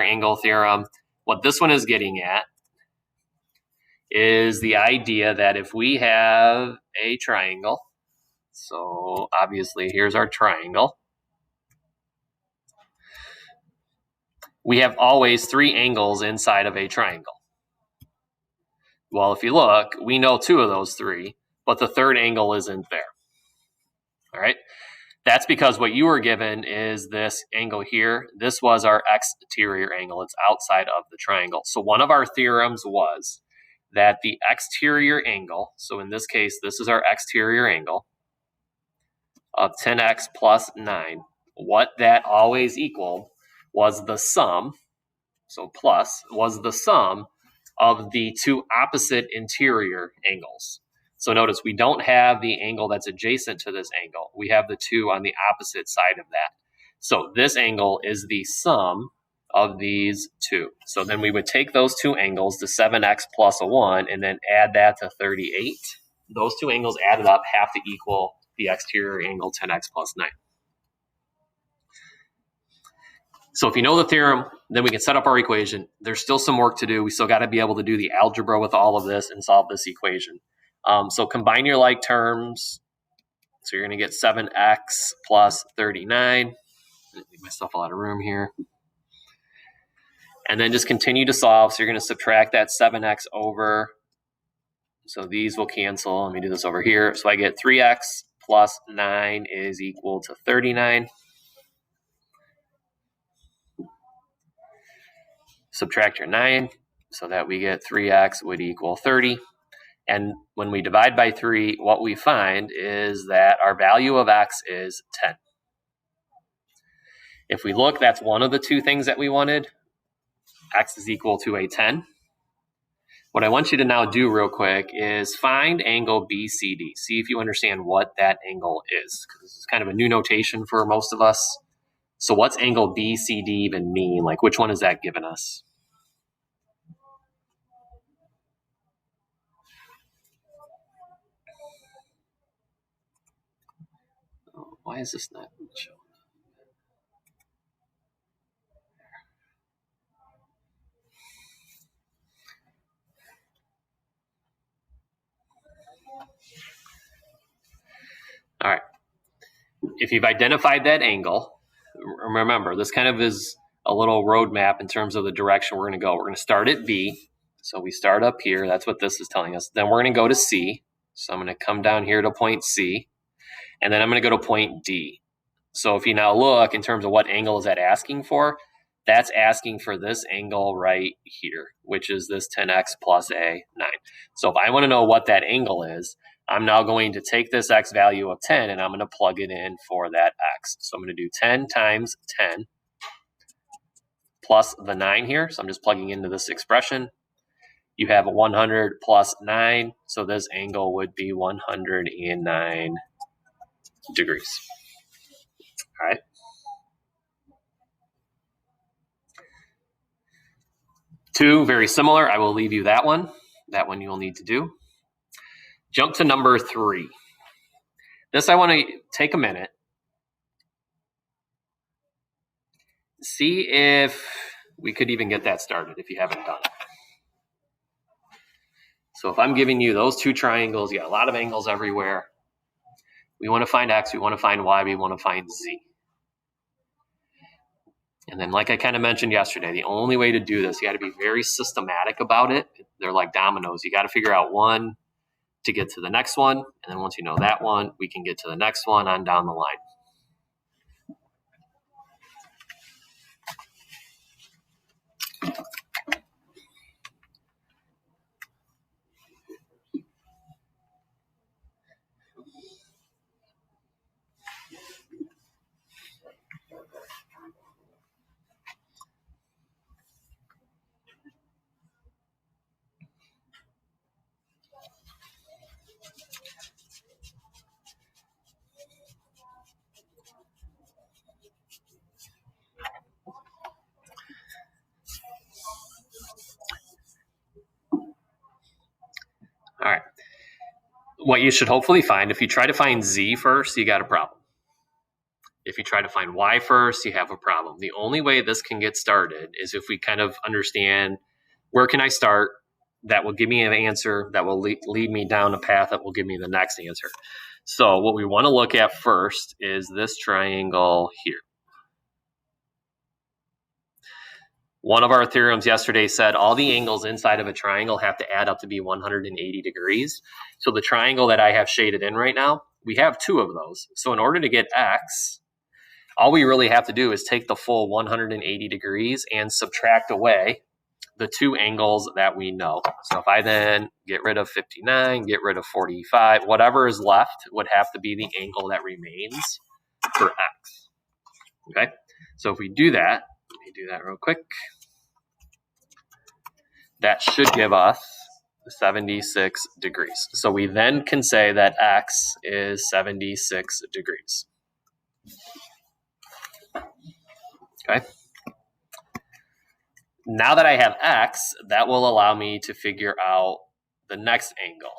angle theorem. What this one is getting at is the idea that if we have a triangle, so obviously here's our triangle, we have always three angles inside of a triangle. Well, if you look, we know two of those three, but the third angle isn't there. All right. That's because what you were given is this angle here. This was our exterior angle. It's outside of the triangle. So one of our theorems was that the exterior angle, so in this case, this is our exterior angle of 10x plus 9. What that always equaled was the sum, so plus, was the sum of the two opposite interior angles. So notice we don't have the angle that's adjacent to this angle. We have the two on the opposite side of that. So this angle is the sum of these two. So then we would take those two angles, the 7x plus a 1, and then add that to 38. Those two angles added up have to equal the exterior angle 10x plus 9. So if you know the theorem, then we can set up our equation. There's still some work to do. We still got to be able to do the algebra with all of this and solve this equation. So combine your like terms. So you're going to get 7x plus 39. Leave myself a lot of room here. And then just continue to solve. So you're going to subtract that 7x over. So these will cancel. Let me do this over here. So I get 3x plus 9 is equal to 39. Subtract your 9 so that we get 3x would equal 30. And when we divide by 3, what we find is that our value of x is 10. If we look, that's one of the two things that we wanted. X is equal to a 10. What I want you to now do real quick is find angle BCD. See if you understand what that angle is, because this is kind of a new notation for most of us. So what's angle BCD even mean? Like, which one is that giving us? Why is this not showing? All right. If you've identified that angle, remember, this kind of is a little roadmap in terms of the direction we're going to go. We're going to start at B. So we start up here. That's what this is telling us. Then we're going to go to C. So I'm going to come down here to point C. And then I'm going to go to point D. So if you now look in terms of what angle is that asking for, that's asking for this angle right here, which is this 10x plus a 9. So if I want to know what that angle is, I'm now going to take this x value of 10 and I'm going to plug it in for that x. So I'm going to do 10 times 10 plus the 9 here. So I'm just plugging into this expression. You have 100 plus 9. So this angle would be 109 degrees. All right. Two, very similar. I will leave you that one. That one you will need to do. Jump to number 3. This I want to take a minute. See if we could even get that started if you haven't done it. So if I'm giving you those two triangles, you got a lot of angles everywhere. We want to find x, we want to find y, we want to find z. And then like I kind of mentioned yesterday, the only way to do this, you got to be very systematic about it. They're like dominoes. You got to figure out one to get to the next one. And then once you know that one, we can get to the next one on down the line. All right. What you should hopefully find, if you try to find z first, you got a problem. If you try to find y first, you have a problem. The only way this can get started is if we kind of understand where can I start that will give me an answer that will lead me down a path that will give me the next answer. So what we want to look at first is this triangle here. One of our theorems yesterday said all the angles inside of a triangle have to add up to be 180 degrees. So the triangle that I have shaded in right now, we have two of those. So in order to get x, all we really have to do is take the full 180 degrees and subtract away the two angles that we know. So if I then get rid of 59, get rid of 45, whatever is left would have to be the angle that remains for x. Okay, so if we do that, let me do that real quick. That should give us 76 degrees. So we then can say that x is 76 degrees. Okay. Now that I have x, that will allow me to figure out the next angle.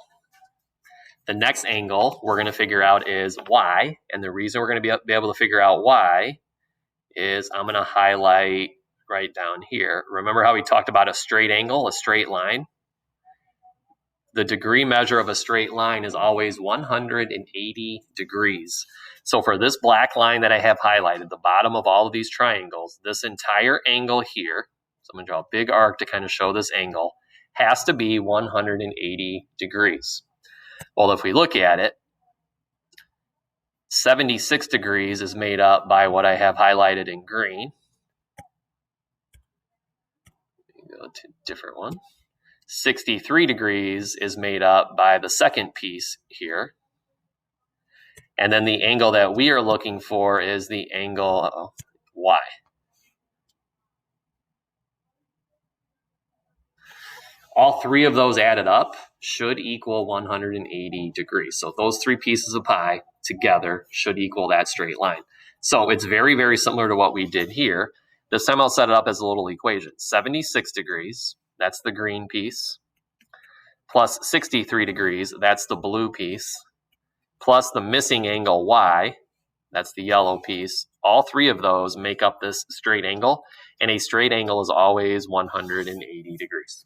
The next angle we're going to figure out is y, and the reason we're going to be able to figure out y is I'm going to highlight right down here. Remember how we talked about a straight angle, a straight line? The degree measure of a straight line is always 180 degrees. So for this black line that I have highlighted, the bottom of all of these triangles, this entire angle here, so I'm going to draw a big arc to kind of show this angle, has to be 180 degrees. Well, if we look at it, 76 degrees is made up by what I have highlighted in green. Go to a different one. 63 degrees is made up by the second piece here. And then the angle that we are looking for is the angle y. All three of those added up should equal 180 degrees. So those three pieces of pie together should equal that straight line. So it's very, very similar to what we did here. This time I'll set it up as a little equation. 76 degrees, that's the green piece, plus 63 degrees, that's the blue piece, plus the missing angle y, that's the yellow piece. All three of those make up this straight angle, and a straight angle is always 180 degrees.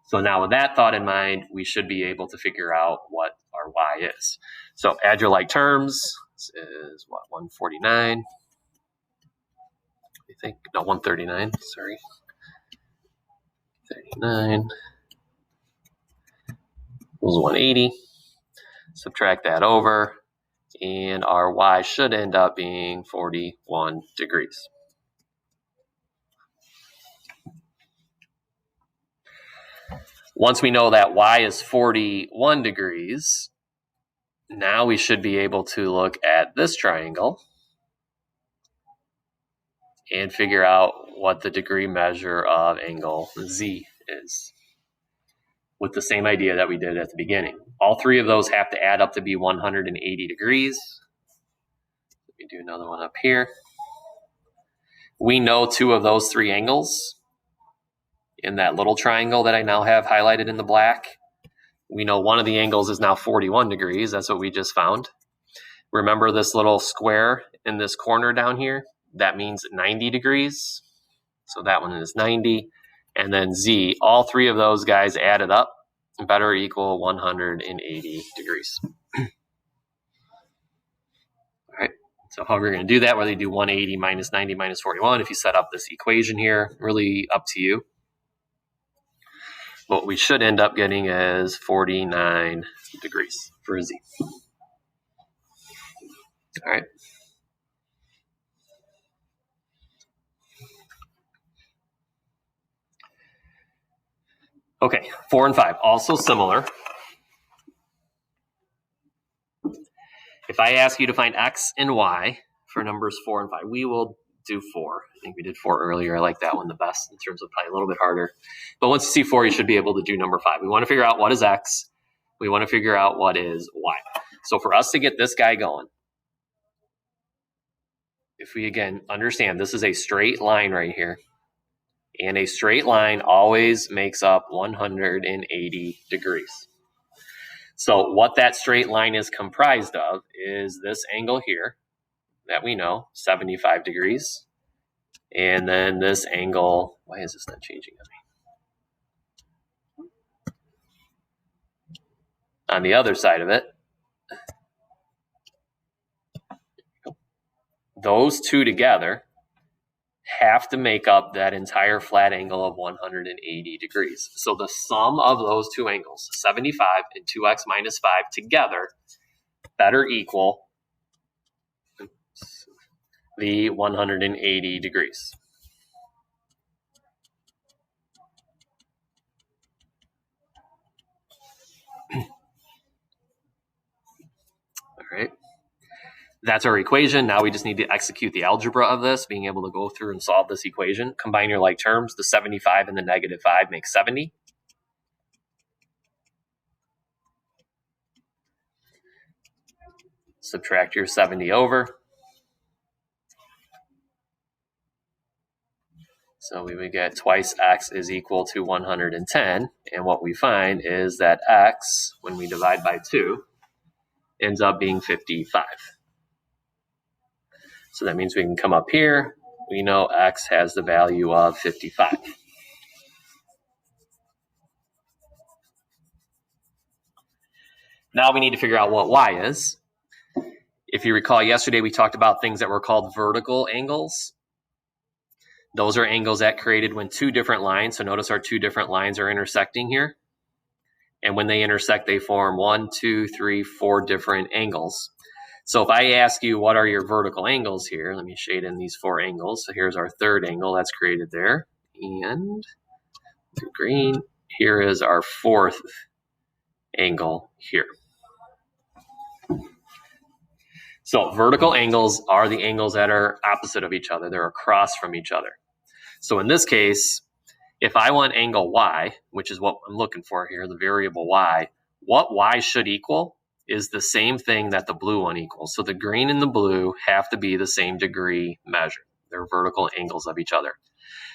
So now with that thought in mind, we should be able to figure out what our y is. So add your like terms. This is what, 149? I think, no, 139, sorry. 39 equals 180. Subtract that over, and our y should end up being 41 degrees. Once we know that y is 41 degrees, now we should be able to look at this triangle and figure out what the degree measure of angle z is, with the same idea that we did at the beginning. All three of those have to add up to be 180 degrees. Let me do another one up here. We know two of those three angles in that little triangle that I now have highlighted in the black. We know one of the angles is now 41 degrees. That's what we just found. Remember this little square in this corner down here? That means 90 degrees. So that one is 90. And then z, all three of those guys added up better equal 180 degrees. All right. So how we're going to do that, whether you do 180 minus 90 minus 41, if you set up this equation here, really up to you. What we should end up getting is 49 degrees for z. All right. Okay, 4 and 5, also similar. If I ask you to find x and y for numbers 4 and 5, we will do 4. I think we did 4 earlier. I like that one the best in terms of probably a little bit harder. But once you see 4, you should be able to do number 5. We want to figure out what is x. We want to figure out what is y. So for us to get this guy going, if we again understand this is a straight line right here, and a straight line always makes up 180 degrees. So what that straight line is comprised of is this angle here. that we know, 75 degrees. And then this angle, why is this not changing on me? On the other side of it, those two together have to make up that entire flat angle of 180 degrees. So the sum of those two angles, 75 and 2x minus 5 together, better equal the 180 degrees. All right. That's our equation. Now we just need to execute the algebra of this, being able to go through and solve this equation. Combine your like terms. The 75 and the negative 5 make 70. Subtract your 70 over. So we would get twice x is equal to 110. And what we find is that x, when we divide by 2, ends up being 55. So that means we can come up here. We know x has the value of 55. Now we need to figure out what y is. If you recall, yesterday we talked about things that were called vertical angles. Those are angles that created when two different lines, so notice our two different lines are intersecting here. And when they intersect, they form 1, 2, 3, 4 different angles. So if I ask you what are your vertical angles here, let me shade in these 4 angles. So here's our third angle that's created there. And green, here is our fourth angle here. So vertical angles are the angles that are opposite of each other. They're across from each other. So in this case, if I want angle y, which is what I'm looking for here, the variable y, what y should equal is the same thing that the blue one equals. So the green and the blue have to be the same degree measure. They're vertical angles of each other.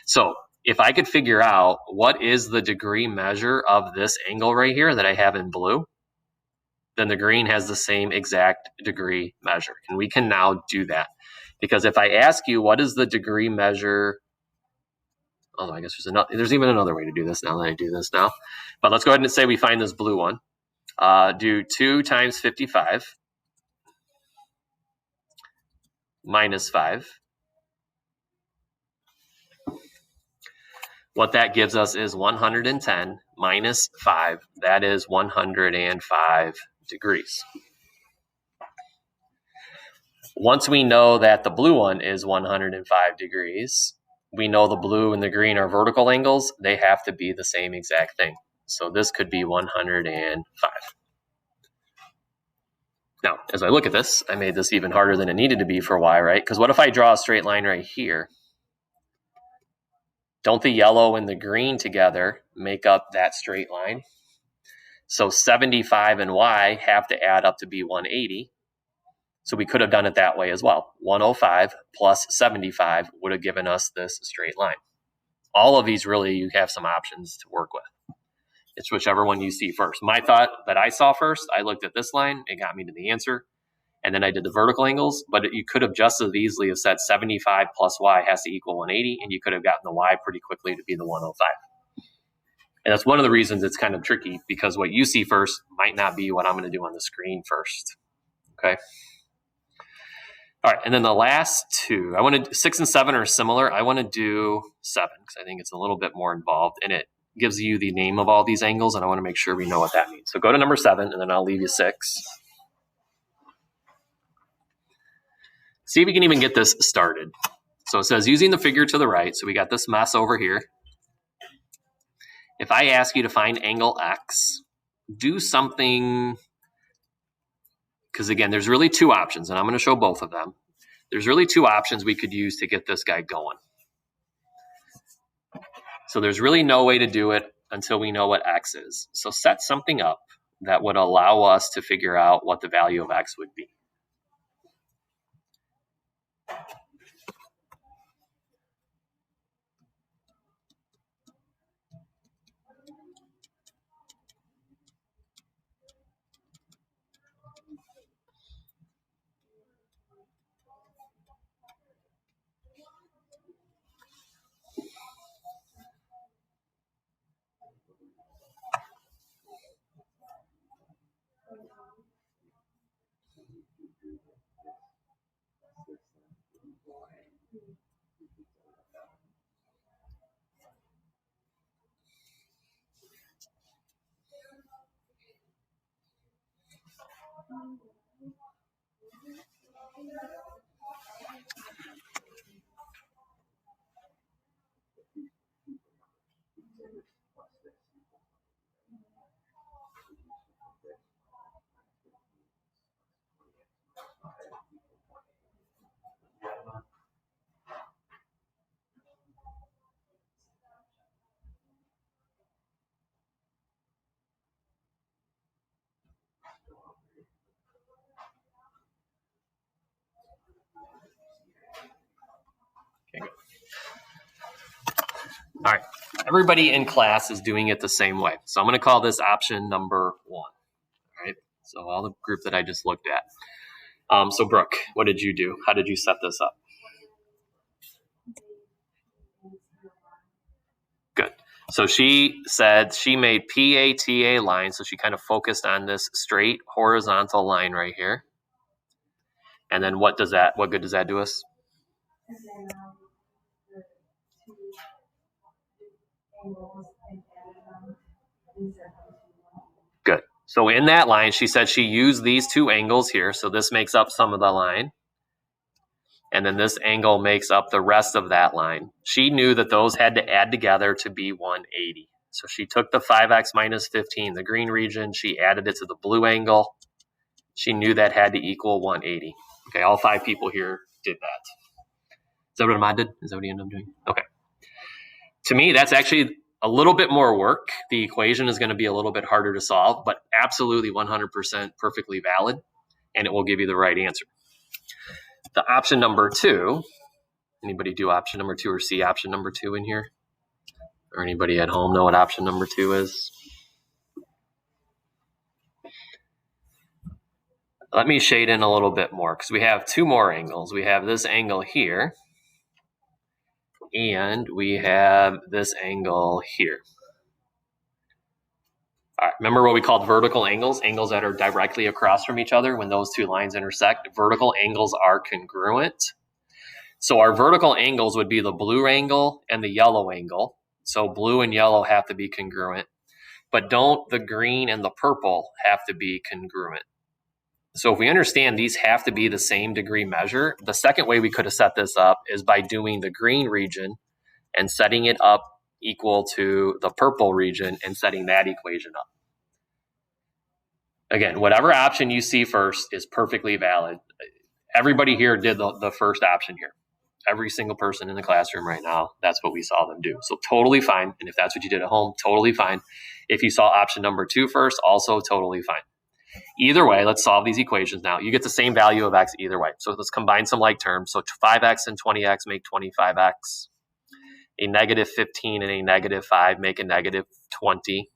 So if I could figure out what is the degree measure of this angle right here that I have in blue, then the green has the same exact degree measure. And we can now do that. Because if I ask you what is the degree measure, oh, I guess there's even another way to do this now that I do this now. But let's go ahead and say we find this blue one. Do 2 times 55 minus 5. What that gives us is 110 minus 5. That is 105 degrees. Once we know that the blue one is 105 degrees, we know the blue and the green are vertical angles. They have to be the same exact thing. So this could be 105. Now, as I look at this, I made this even harder than it needed to be for y, right? Because what if I draw a straight line right here? Don't the yellow and the green together make up that straight line? So 75 and y have to add up to be 180. So we could have done it that way as well. 105 plus 75 would have given us this straight line. All of these really, you have some options to work with. It's whichever one you see first. My thought that I saw first, I looked at this line, it got me to the answer. And then I did the vertical angles, but you could have just as easily have said 75 plus y has to equal 180, and you could have gotten the y pretty quickly to be the 105. And that's one of the reasons it's kind of tricky, because what you see first might not be what I'm going to do on the screen first. Okay. All right, and then the last two, 6 and 7 are similar. I want to do 7 because I think it's a little bit more involved, and it gives you the name of all these angles, and I want to make sure we know what that means. So go to number 7, and then I'll leave you 6. See if we can even get this started. So it says using the figure to the right, so we got this mess over here. If I ask you to find angle x, do something, because again, there's really two options, and I'm going to show both of them. There's really two options we could use to get this guy going. So there's really no way to do it until we know what x is. So set something up that would allow us to figure out what the value of x would be. Okay, good. All right, everybody in class is doing it the same way. So I'm going to call this option number 1. All right, so all the group that I just looked at. So Brooke, what did you do? How did you set this up? Good. So she said she made PATA line, so she kind of focused on this straight horizontal line right here. And then what good does that do us? Good. So in that line, she said she used these 2 angles here. So this makes up some of the line. And then this angle makes up the rest of that line. She knew that those had to add together to be 180. So she took the 5x minus 15, the green region, she added it to the blue angle. She knew that had to equal 180. Okay, all 5 people here did that. Is that what Ahmad did? Is that what he ended up doing? Okay. To me, that's actually a little bit more work. The equation is going to be a little bit harder to solve, but absolutely 100% perfectly valid, and it will give you the right answer. The option number 2, anybody do option number 2 or see option number 2 in here? Or anybody at home know what option number 2 is? Let me shade in a little bit more because we have 2 more angles. We have this angle here, and we have this angle here. All right, remember what we called vertical angles? Angles that are directly across from each other when those 2 lines intersect. Vertical angles are congruent. So our vertical angles would be the blue angle and the yellow angle. So blue and yellow have to be congruent. But don't the green and the purple have to be congruent? So if we understand these have to be the same degree measure, the second way we could have set this up is by doing the green region and setting it up equal to the purple region and setting that equation up. Again, whatever option you see first is perfectly valid. Everybody here did the first option here. Every single person in the classroom right now, that's what we saw them do. So totally fine. And if that's what you did at home, totally fine. If you saw option number 2 first, also totally fine. Either way, let's solve these equations now. You get the same value of x either way. So let's combine some like terms. So 5x and 20x make 25x. A negative 15 and a negative 5 make a negative 20.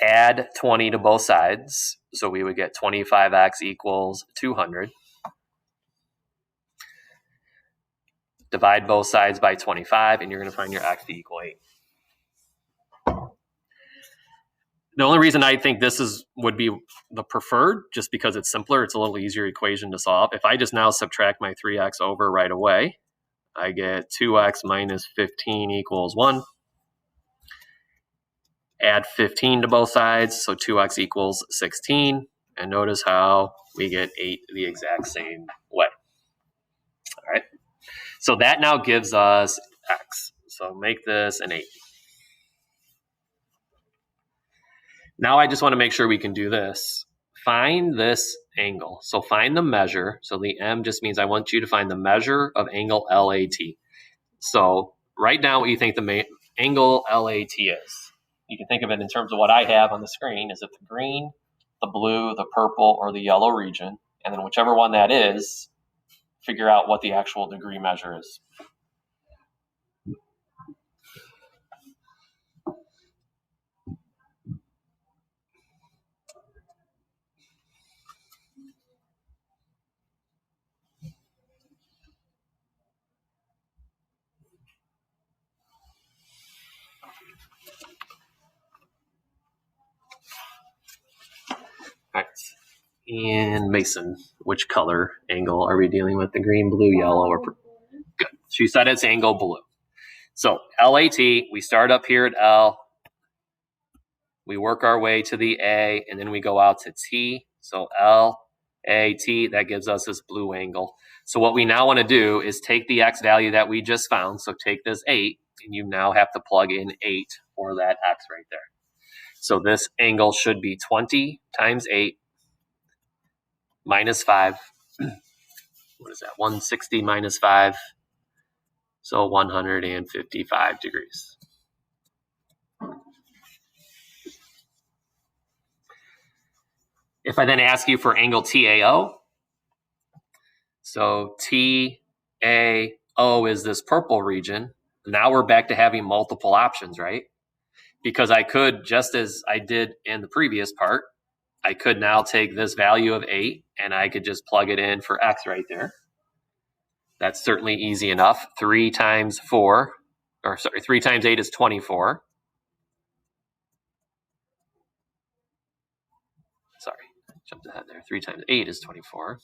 Add 20 to both sides. So we would get 25x equals 200. Divide both sides by 25, and you're going to find your x to equal 8. The only reason I think this would be the preferred, just because it's simpler, it's a little easier equation to solve. If I just now subtract my 3x over right away, I get 2x minus 15 equals 1. Add 15 to both sides, so 2x equals 16. And notice how we get 8 the exact same way. All right. So that now gives us x. So make this an 8. Now I just want to make sure we can do this. Find this angle. So find the measure. So the M just means I want you to find the measure of angle LAT. So write down what you think the angle LAT is. You can think of it in terms of what I have on the screen. Is it the green, the blue, the purple, or the yellow region? And then whichever one that is, figure out what the actual degree measure is. All right. And Mason, which color angle are we dealing with? The green, blue, yellow, or purple? Good. She said it's angle blue. So LAT, we start up here at L. We work our way to the A, and then we go out to T. So L, A, T, that gives us this blue angle. So what we now want to do is take the X value that we just found. So take this 8, and you now have to plug in 8 for that X right there. So this angle should be 20 times 8 minus 5. What is that? 160 minus 5. So 155 degrees. If I then ask you for angle TAO, so TAO is this purple region. Now we're back to having multiple options, right? Because I could, just as I did in the previous part, I could now take this value of 8 and I could just plug it in for X right there. That's certainly easy enough. 3 times 4, or sorry, 3 times 8 is 24. Sorry, jumped ahead there. 3 times 8 is 24.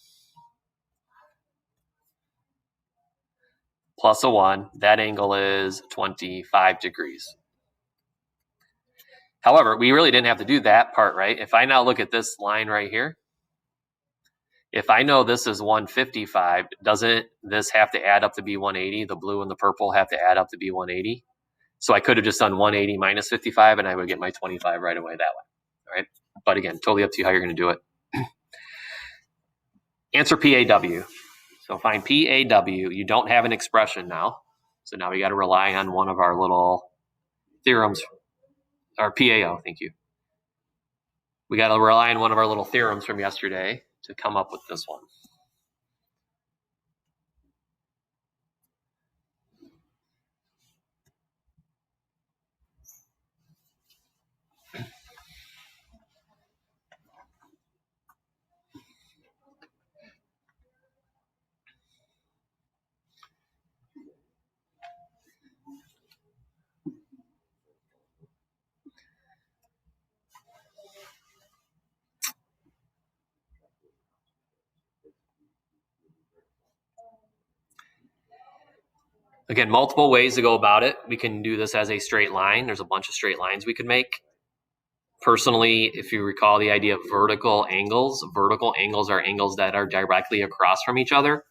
Plus a 1, that angle is 25 degrees. However, we really didn't have to do that part, right? If I now look at this line right here, if I know this is 155, doesn't this have to add up to be 180? The blue and the purple have to add up to be 180. So I could have just done 180 minus 55 and I would get my 25 right away that way, all right? But again, totally up to you how you're going to do it. Answer PAW. So find PAW. You don't have an expression now. So now we got to rely on one of our little theorems, or PAO, thank you. We got to rely on one of our little theorems from yesterday to come up with this one. Again, multiple ways to go about it. We can do this as a straight line. There's a bunch of straight lines we could make. Personally, if you recall the idea of vertical angles are angles that are directly across from each other.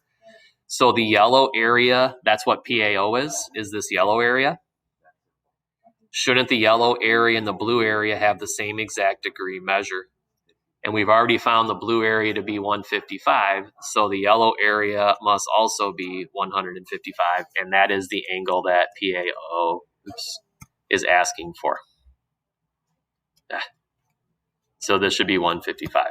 So the yellow area, that's what PAO is this yellow area. Shouldn't the yellow area and the blue area have the same exact degree measure? And we've already found the blue area to be 155, so the yellow area must also be 155, and that is the angle that PAO is asking for. So this should be 155.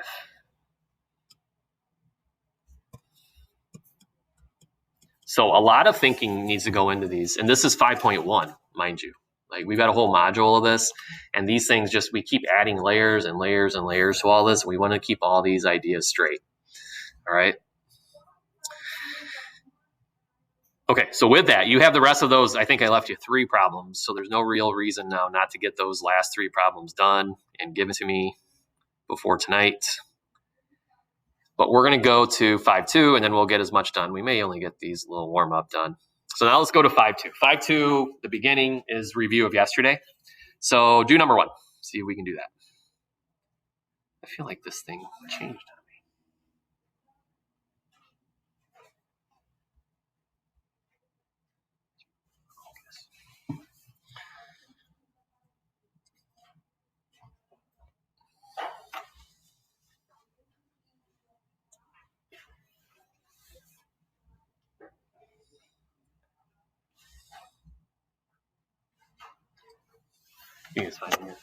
So a lot of thinking needs to go into these, and this is 5.1, mind you. Like, we've got a whole module of this, and these things just, we keep adding layers and layers and layers to all this. We want to keep all these ideas straight. All right. Okay, so with that, you have the rest of those. I think I left you 3 problems, so there's no real reason now not to get those last 3 problems done and given to me before tonight. But we're going to go to 5.2, and then we'll get as much done. We may only get these little warm-up done. So now let's go to 5.2. 5.2, the beginning is review of yesterday. So do number 1. See if we can do that. I feel like this thing changed on me. I think it's fine here.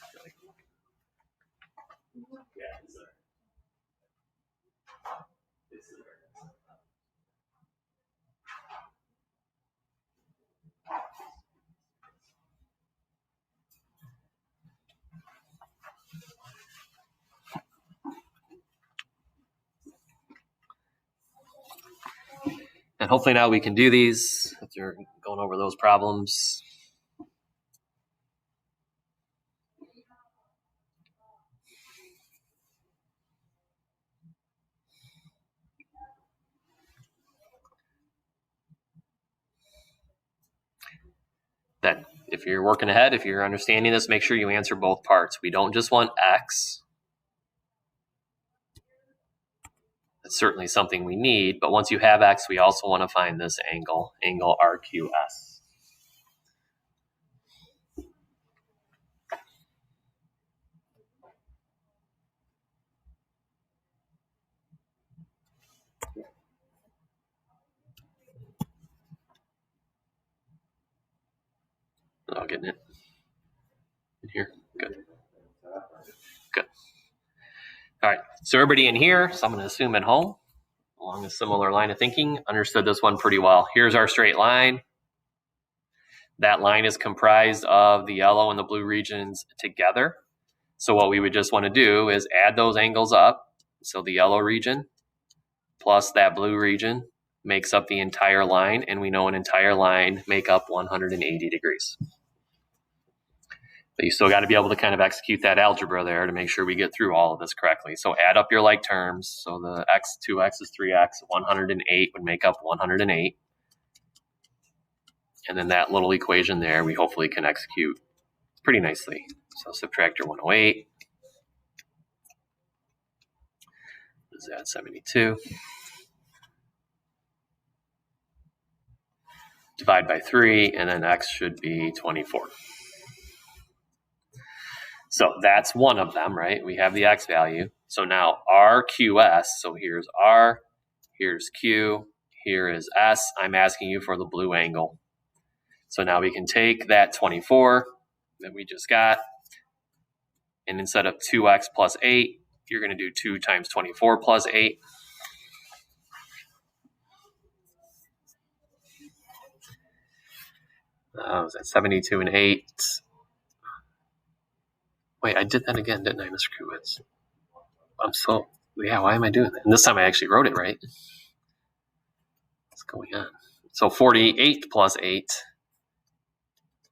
And hopefully now we can do these after going over those problems. That if you're working ahead, if you're understanding this, make sure you answer both parts. We don't just want x. It's certainly something we need, but once you have x, we also want to find this angle RQS. Oh, getting it in here. Good. Good. All right. So everybody in here, so I'm going to assume at home, along a similar line of thinking, understood this one pretty well. Here's our straight line. That line is comprised of the yellow and the blue regions together. So what we would just want to do is add those angles up. So the yellow region plus that blue region makes up the entire line, and we know an entire line make up 180 degrees. But you still got to be able to kind of execute that algebra there to make sure we get through all of this correctly. So add up your like terms. So the x, 2x is 3x, 108 would make up 108. And then that little equation there, we hopefully can execute pretty nicely. So subtract your 108. Is that 72? Divide by 3, and then x should be 24. So that's one of them, right? We have the x value. So now RQS, so here's R, here's Q, here is S. I'm asking you for the blue angle. So now we can take that 24 that we just got, and instead of 2x plus 8, you're going to do 2 times 24 plus 8. Was that 72 and 8? Wait, I did that again, didn't I, Mr. Kuwitz? Why am I doing that? And this time I actually wrote it right. What's going on? So 48 plus 8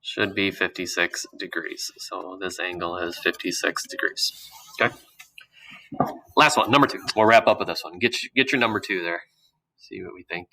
should be 56 degrees. So this angle is 56 degrees. Okay. Last one, number 2. We'll wrap up with this one. Get your number 2 there. See what we think.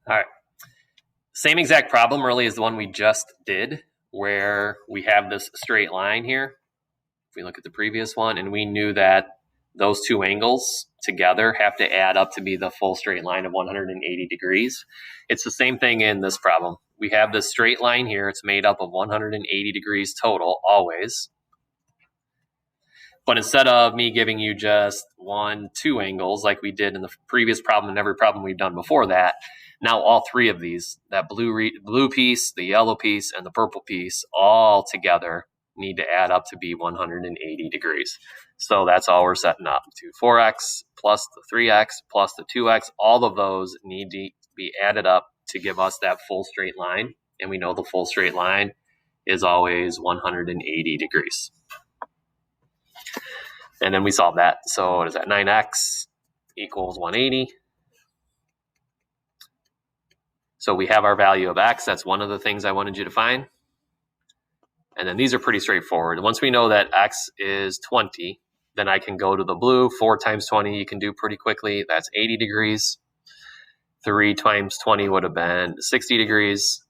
All right. Same exact problem really as the one we just did, where we have this straight line here. If we look at the previous one, and we knew that those 2 angles together have to add up to be the full straight line of 180 degrees. It's the same thing in this problem. We have this straight line here. It's made up of 180 degrees total, always. But instead of me giving you just 1, 2 angles like we did in the previous problem and every problem we've done before that, now all 3 of these, that blue piece, the yellow piece, and the purple piece, all together need to add up to be 180 degrees. So that's all we're setting up. 4x plus the 3x plus the 2x, all of those need to be added up to give us that full straight line. And we know the full straight line is always 180 degrees. And then we solve that. So what is that? 9x equals 180. So we have our value of x. That's one of the things I wanted you to find. And then these are pretty straightforward. Once we know that x is 20, then I can go to the blue. 4 times 20 you can do pretty quickly. That's 80 degrees. 3 times 20 would have been 60 degrees.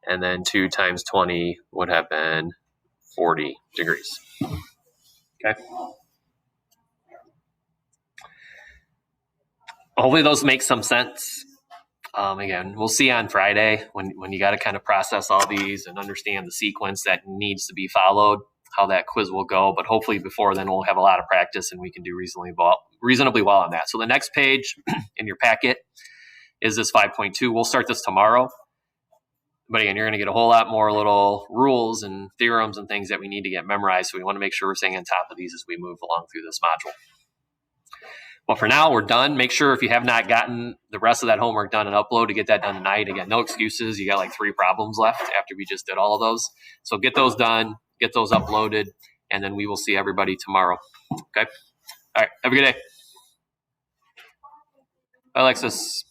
And then 2 times 20 would have been 40 degrees. Okay. Hopefully those make some sense. Again, we'll see on Friday when you got to kind of process all these and understand the sequence that needs to be followed, how that quiz will go. But hopefully before then we'll have a lot of practice and we can do reasonably well on that. So the next page in your packet is this 5.2. We'll start this tomorrow. But again, you're going to get a whole lot more little rules and theorems and things that we need to get memorized. So we want to make sure we're staying on top of these as we move along through this module. Well, for now, we're done. Make sure if you have not gotten the rest of that homework done and upload to get that done tonight. Again, no excuses. You got like 3 problems left after we just did all of those. So get those done, get those uploaded, and then we will see everybody tomorrow. Okay? All right. Have a good day. Bye, Alexis.